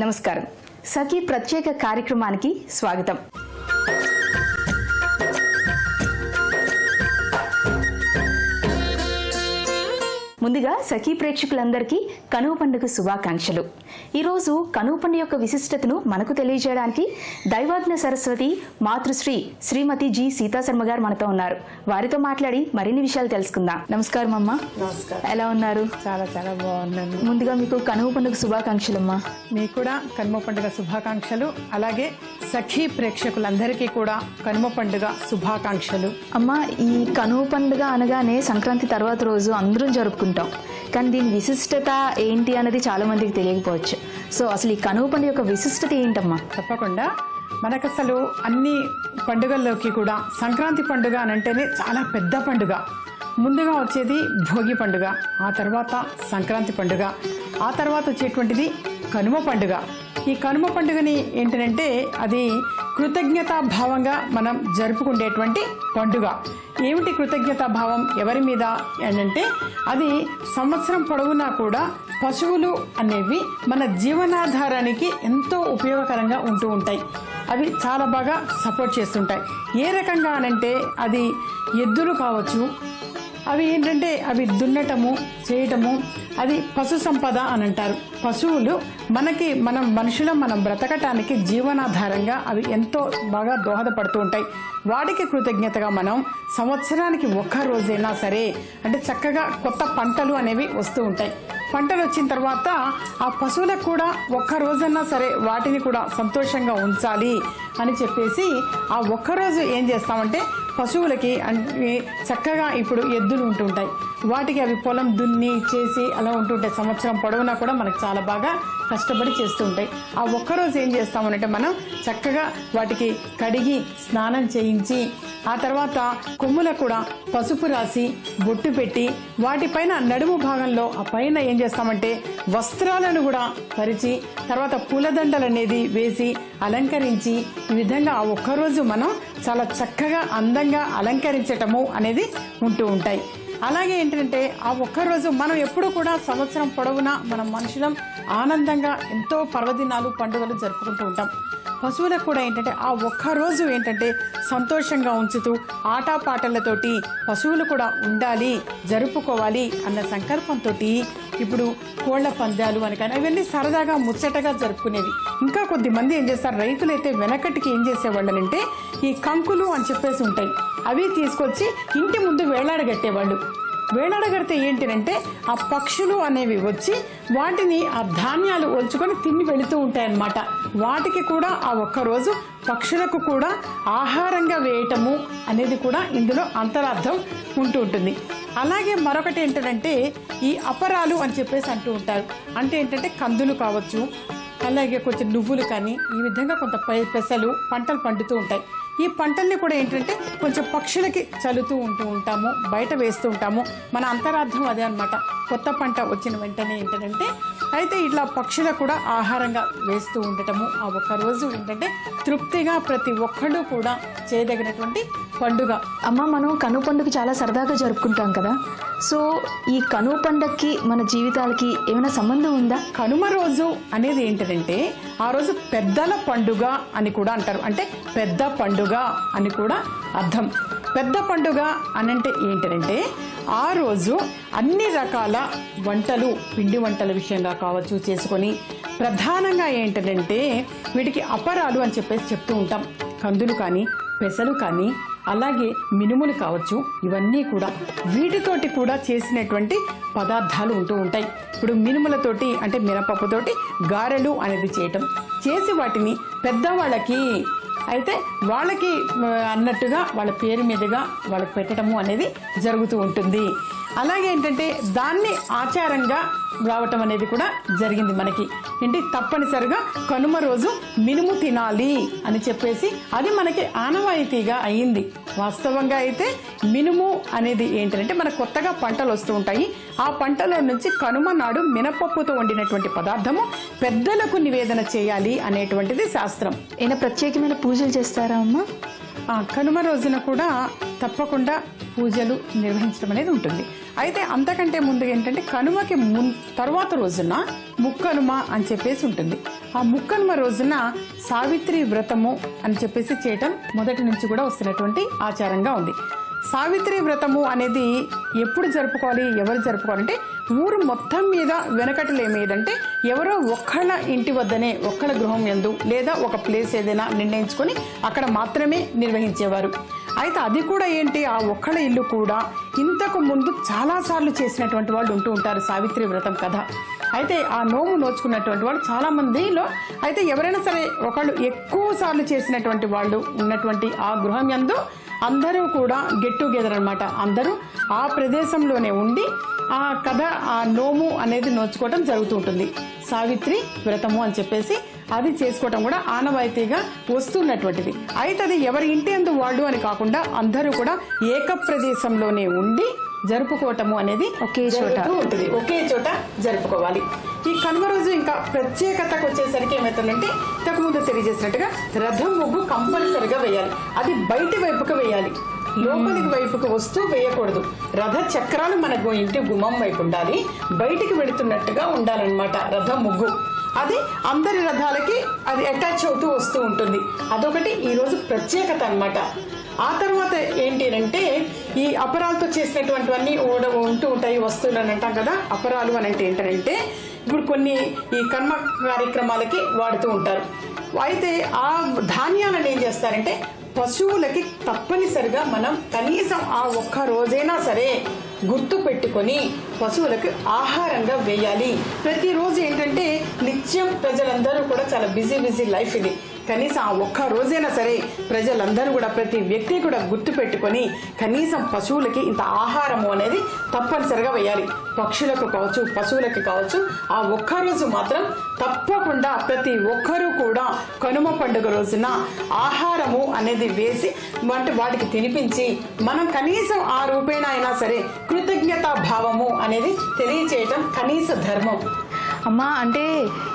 నమస్కారం. సఖీ ప్రత్యేక కార్యక్రమానికి స్వాగతం. ముందుగా సఖీ ప్రేక్షకులందరికీ కనుమ పండుగ శుభాకాంక్షలు. ఈరోజు కనుమ పండుగ యొక్క విశిష్టతను మనకు తెలియజేయడానికి దైవాజ్ఞ సరస్వతి మాతృశ్రీ శ్రీమతి జి సీతాశర్మ గారు మనతో ఉన్నారు. వారితో మాట్లాడి మరిన్ని విషయాలు తెలుసుకుందాం. నమస్కారం అమ్మా. నమస్కారం. ఎలా ఉన్నారు? చాలా చాలా బాగున్నాను. ముందుగా మీకు కనుమ పండుగ శుభాకాంక్షలు అమ్మా. మీకు కూడా కనుమ పండుగ శుభాకాంక్షలు. అలాగే సఖీ ప్రేక్షకులందరికీ కూడా కనుమ పండుగ శుభాకాంక్షలు. అమ్మా, ఈ కనుమ పండుగ అనగానే సంక్రాంతి తర్వాత రోజు అందరం జరుపుకుంటాం. కానీ దీని విశిష్టత ఏంటి అన్నది చాలా మందికి తెలియకపోవచ్చు. సో అసలు ఈ కనుమ పండుగ యొక్క విశిష్టత ఏంటమ్మా? తప్పకుండా. మనకు అసలు అన్ని పండుగల్లోకి కూడా సంక్రాంతి పండుగ అని అంటేనే చాలా పెద్ద పండుగ. ముందుగా వచ్చేది భోగి పండుగ, ఆ తర్వాత సంక్రాంతి పండుగ, ఆ తర్వాత వచ్చేటువంటిది కనుమ పండుగ. ఈ కనుమ పండుగని ఏంటంటే అది కృతజ్ఞతా భావంగా మనం జరుపుకునేటువంటి పండుగ. ఏమిటి కృతజ్ఞతా భావం ఎవరి మీద అంటే అది సంవత్సరం పొడవునా కూడా పశువులు అనేవి మన జీవనాధారానికి ఎంతో ఉపయోగకరంగా ఉంటూ ఉంటాయి. అవి చాలా బాగా సపోర్ట్ చేస్తుంటాయి. ఏ రకంగా అనంటే అది ఎద్దులు కావచ్చు, అవి ఏంటంటే అవి దున్నటము చేయటము, అది పశు సంపద అని అంటారు. పశువులు మనం మనం బ్రతకటానికి జీవనాధారంగా అవి ఎంతో బాగా దోహదపడుతూ ఉంటాయి. వాటికి కృతజ్ఞతగా మనం సంవత్సరానికి ఒక్క రోజైనా సరే అంటే చక్కగా కొత్త పంటలు అనేవి వస్తూ ఉంటాయి. పంటలు వచ్చిన తర్వాత ఆ పశువులకు కూడా ఒక్క రోజన్నా సరే వాటిని కూడా సంతోషంగా ఉంచాలి అని చెప్పేసి ఆ ఒక్కరోజు ఏం చేస్తామంటే పశువులకి చక్కగా ఇప్పుడు ఎద్దులు ఉంటుంటాయి. వాటికి అవి పొలం దున్ని చేసి అలా ఉంటుంటాయి. సంవత్సరం పొడవునా కూడా మనకు చాలా బాగా కష్టపడి చేస్తూ ఉంటాయి. ఆ ఒక్కరోజు ఏం చేస్తామనంటే మనం చక్కగా వాటికి కడిగి స్నానం చేయించి ఆ తర్వాత కొమ్ములకు కూడా పసుపు రాసి బొట్టు పెట్టి వాటిపైన నడుము భాగంలో ఆ పైన ఏం చేస్తామంటే వస్త్రాలను కూడా పరిచి తర్వాత పూలదండలు అనేది వేసి అలంకరించి ఈ విధంగా ఆ ఒక్కరోజు మనం చాలా చక్కగా అందంగా అలంకరించటము అనేది ఉంటూ ఉంటాయి. అలాగే ఏంటంటే ఆ ఒక్కరోజు మనం ఎప్పుడు కూడా సంవత్సరం పొడవునా మనం మనుషులం ఆనందంగా ఎంతో పర్వదినాలు పండుగలు జరుపుకుంటూ ఉంటాం. పశువులకు కూడా ఏంటంటే ఆ ఒక్కరోజు ఏంటంటే సంతోషంగా ఉంచుతూ ఆటపాటలతోటి పశువులు కూడా ఉండాలి, జరుపుకోవాలి అన్న సంకల్పంతో ఇప్పుడు కోళ్ల పందాలు అని కానీ అవన్నీ సరదాగా ముచ్చటగా జరుపుకునేవి. ఇంకా కొద్దిమంది ఏం చేస్తారు, రైతులైతే వెనకటికి ఏం చేసేవాళ్ళనంటే ఈ కంకులు అని చెప్పేసి ఉంటాయి, అవి తీసుకొచ్చి ఇంటి ముందు వేలాడగట్టేవాళ్ళు. వేలాడగడితే ఏంటంటే ఆ పక్షులు అనేవి వచ్చి వాటిని ఆ ధాన్యాలు ఒలుచుకొని తిని వెళుతూ ఉంటాయన్నమాట. వాటికి కూడా ఆ ఒక్కరోజు పక్షులకు కూడా ఆహారంగా వేయటము అనేది కూడా ఇందులో అంతరార్థం ఉంటూ ఉంటుంది. అలాగే మరొకటి ఏంటంటే ఈ అపరాలు అని చెప్పేసి అంటూ ఉంటారు. అంటే ఏంటంటే కందులు కావచ్చు, అలాగే కొంచెం నువ్వులు కానీ ఈ విధంగా కొంత పెసలు పంటలు పండుతూ ఉంటాయి. ఈ పంటల్ని కూడా ఏంటంటే కొంచెం పక్షులకి చల్లుతూ ఉంటాము, బయట వేస్తూ ఉంటాము. మన అంతరార్థం అదే అనమాట. కొత్త పంట వచ్చిన వెంటనే ఏంటంటే అయితే ఇట్లా పక్షులకు కూడా ఆహారంగా వేస్తూ ఉండటము ఆ ఒక్కరోజు ఏంటంటే తృప్తిగా ప్రతి ఒక్కళ్ళు కూడా చేయదగినటువంటి పండుగ. అమ్మ, మనం కనుమ పండుగ చాలా సరదాగా జరుపుకుంటాం కదా. సో ఈ కనుమ పండుగకి మన జీవితాలకి ఏమైనా సంబంధం ఉందా? కనుమ రోజు అనేది ఏంటంటే ఆ రోజు పెద్దల పండుగ అని కూడా అంటారు. అంటే పెద్ద పండుగ అని కూడా అర్థం. పెద్ద పండుగ అనంటే ఏంటంటే ఆ రోజు అన్ని రకాల వంటలు పిండి వంటల విషయంగా కావచ్చు చేసుకొని ప్రధానంగా ఏంటంటే వీటికి అపరాలు అని చెప్పేసి చెప్తూ ఉంటాం. కందులు కానీ పెసలు కానీ అలాగే మినుములు కావచ్చు, ఇవన్నీ కూడా వీటితోటి కూడా చేసినటువంటి పదార్థాలు ఉంటూ ఉంటాయి. ఇప్పుడు మినుములతోటి అంటే మినపప్పుతోటి గారెలు అనేది చేసి వాటిని పెద్దవాళ్ళకి అయితే వాళ్ళకి అన్నట్టుగా వాళ్ళ పేరు మీదుగా వాళ్ళకి పెట్టడము అనేది జరుగుతూ ఉంటుంది. అలాగే ఏంటంటే దాన్ని ఆచారంగా రావటం అనేది కూడా జరిగింది మనకి. ఏంటి తప్పనిసరిగా కనుమ రోజు మినుము తినాలి అని చెప్పేసి అది మనకి ఆనవాయితీగా అయ్యింది. వాస్తవంగా అయితే మినుము అనేది ఏంటంటే మన కొత్తగా పంటలు వస్తూ ఉంటాయి. ఆ పంటలో నుంచి కనుమ నాడు మినపప్పుతో వండినటువంటి పదార్థము పెద్దలకు నివేదన చేయాలి అనేటువంటిది శాస్త్రం. ఏమైనా ప్రత్యేకమైన పూజలు చేస్తారా అమ్మా? కనుమ రోజున కూడా తప్పకుండా పూజలు నిర్వహించడం అనేది ఉంటుంది. అయితే అంతకంటే ముందు ఏంటంటే కనుమకి తర్వాత రోజున ముక్కనుమ అని చెప్పేసి ఉంటుంది. ఆ ముక్కనుమ రోజున సావిత్రి వ్రతము అని చెప్పేసి చేయటం మొదటి నుంచి కూడా వస్తున్నటువంటి ఆచారంగా ఉంది. సావిత్రి వ్రతము అనేది ఎప్పుడు జరుపుకోవాలి, ఎవరు జరుపుకోవాలంటే ఊరు మొత్తం మీద వెనకటలు ఏమేదంటే ఎవరో ఒక్కళ్ళ ఇంటి వద్దనే ఒక్కళ్ళ గృహం యందు లేదా ఒక ప్లేస్ ఏదైనా నిర్ణయించుకొని అక్కడ మాత్రమే నిర్వహించేవారు. అయితే అది కూడా ఏంటి, ఆ ఒక్కళ్ళ ఇల్లు కూడా ఇంతకు ముందు చాలాసార్లు చేసినటువంటి వాళ్ళు ఉంటూ ఉంటారు సావిత్రి వ్రతం కథ. అయితే ఆ నోము నోచుకున్నటువంటి వాళ్ళు చాలా మందిలో అయితే ఎవరైనా సరే ఒకళ్ళు ఎక్కువ సార్లు చేసినటువంటి వాళ్ళు ఉన్నటువంటి ఆ గృహం యందు అందరూ కూడా గెట్ టుగెదర్ అనమాట. అందరూ ఆ ప్రదేశంలోనే ఉండి ఆ కథ ఆ నోము అనేది నోచుకోవటం జరుగుతూ ఉంటుంది. సావిత్రి వ్రతము అని చెప్పేసి అది చేసుకోవటం కూడా ఆనవాయితీగా వస్తున్నటువంటిది. అయితే అది ఎవరి ఇంటి అందు వాళ్ళు అని కాకుండా అందరూ కూడా ఏక ప్రదేశంలోనే ఉండి జరుపుకోవటము అనేది ఒకే చోట ఉంటుంది. ఒకే చోట జరుపుకోవాలి. ఈ కనుమ రోజు ఇంకా ప్రత్యేకతకు వచ్చేసరికి ఏమవుతుందంటే ఇంతకుముందు తెలియజేసినట్టుగా రథం ముగ్గు కంపల్సరిగా వేయాలి. అది బయటి వైపుకు వేయాలి, లోపలికి వైపుకు వస్తూ వేయకూడదు. రథ చక్రాలు మనకు ఇంటి గుమ్మం వైపు ఉండాలి, బయటికి వెళుతున్నట్టుగా ఉండాలన్నమాట రథం ముగ్గు. అది అందరి రథాలకి అది అటాచ్ అవుతూ వస్తూ ఉంటుంది. అదొకటి ఈరోజు ప్రత్యేకత అన్నమాట. ఆ తర్వాత ఏంటి అంటే ఈ అపరాలతో చేసినటువంటివన్నీ ఉంటూ ఉంటాయి వస్తువులు అని అంటాం కదా. అపరాలు అని అంటే ఏంటంటే ఇప్పుడు కొన్ని ఈ కర్మ కార్యక్రమాలకి వాడుతూ ఉంటారు. అయితే ఆ ధాన్యాలను ఏం చేస్తారంటే పశువులకి తప్పనిసరిగా మనం కనీసం ఆ ఒక్క రోజైనా సరే గుర్తు పెట్టుకొని పశువులకు ఆహారంగా వేయాలి. ప్రతిరోజు ఏంటంటే నిత్యం ప్రజలందరూ కూడా చాలా బిజీ లైఫ్ ఇది. కనీసం ఆ ఒక్క రోజైనా సరే ప్రజలందరూ కూడా ప్రతి వ్యక్తి కూడా గుర్తు పెట్టుకొని కనీసం పశువులకి ఇంత ఆహారము అనేది తప్పనిసరిగా వేయాలి. పక్షులకు కావచ్చు, పశువులకి కావచ్చు. ఆ ఒక్క రోజు మాత్రం తప్పకుండా ప్రతి ఒక్కరూ కూడా కనుమ పండుగ రోజున ఆహారము అనేది వేసి వాటికి తినిపించి మనం కనీసం ఆ రూపేణ అయినా సరే కృతజ్ఞతా భావము అనేది తెలియచేయటం కనీస ధర్మం. అమ్మా, అంటే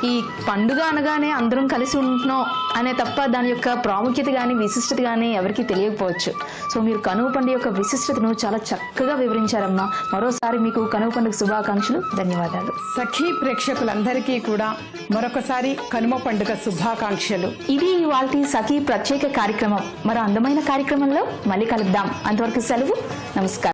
ఈ పండుగ అనగానే అందరం కలిసి ఉంటున్నాం అనే తప్ప దాని యొక్క ప్రాముఖ్యత కానీ విశిష్టత కానీ ఎవరికి తెలియకపోవచ్చు. సో మీరు కనుమ పండుగ యొక్క విశిష్టతను చాలా చక్కగా వివరించారమ్మా. మరోసారి మీకు కనుమ పండుగ శుభాకాంక్షలు, ధన్యవాదాలు. సఖీ ప్రేక్షకులందరికీ కూడా మరొకసారి కనుమ పండుగ శుభాకాంక్షలు. ఇది ఇవాల్టి సఖీ ప్రత్యేక కార్యక్రమం. మరో అందమైన కార్యక్రమంలో మళ్ళీ కలుద్దాం. అంతవరకు సెలవు, నమస్కారం.